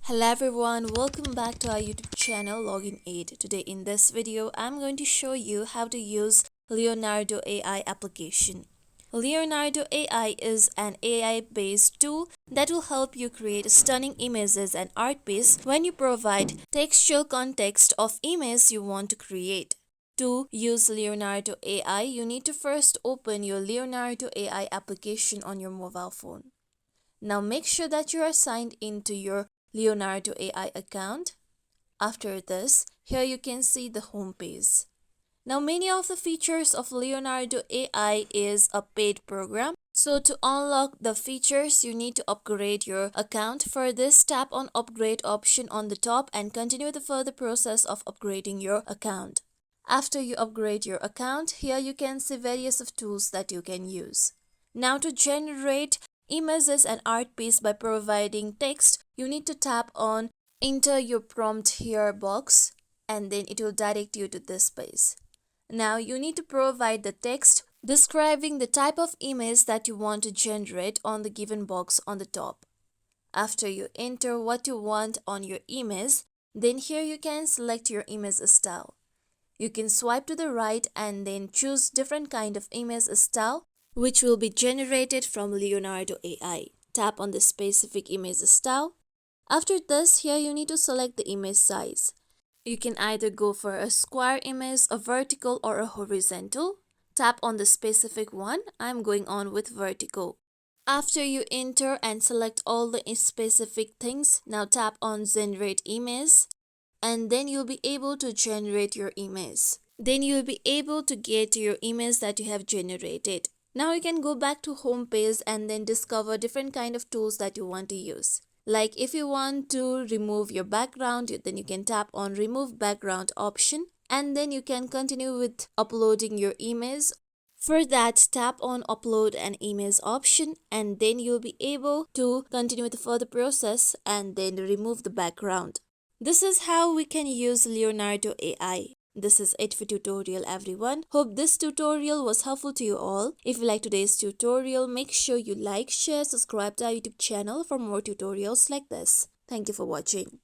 Hello everyone, welcome back to our YouTube channel Login Aid. Today in this video, I'm going to show you how to use Leonardo AI application. Leonardo AI is an AI-based tool that will help you create stunning images and art piece when you provide textual context of image you want to create. To use Leonardo AI, you need to first open your Leonardo AI application on your mobile phone. Now make sure that you are signed into your Leonardo AI account. After this, here you can see the home page. Now many of the features of Leonardo AI is a paid program. So to unlock the features, you need to upgrade your account. For this, tap on upgrade option on the top and continue the further process of upgrading your account. After you upgrade your account, here you can see various of tools that you can use. Now to generate images and art piece by providing text, you need to tap on enter your prompt here box and then it will direct you to this page. Now you need to provide the text describing the type of image that you want to generate on the given box on the top. After you enter what you want on your image, then here you can select your image style. You can swipe to the right and then choose different kind of image style which will be generated from Leonardo AI. Tap on the specific image style. After this, here you need to select the image size. You can either go for a square image, a vertical or a horizontal. Tap on the specific one. I'm going on with vertical. After you enter and select all the specific things, now tap on generate image and then you'll be able to generate your image. Then you'll be able to get your image that you have generated. Now you can go back to home page and then discover different kind of tools that you want to use. Like if you want to remove your background, then you can tap on remove background option and then you can continue with uploading your image. For that, tap on upload an image option and then you'll be able to continue with the further process and then remove the background. This is how we can use Leonardo AI. This is it for tutorial everyone. Hope this tutorial was helpful to you all. If you like today's tutorial, make sure you like, share, subscribe to our YouTube channel for more tutorials like this. Thank you for watching.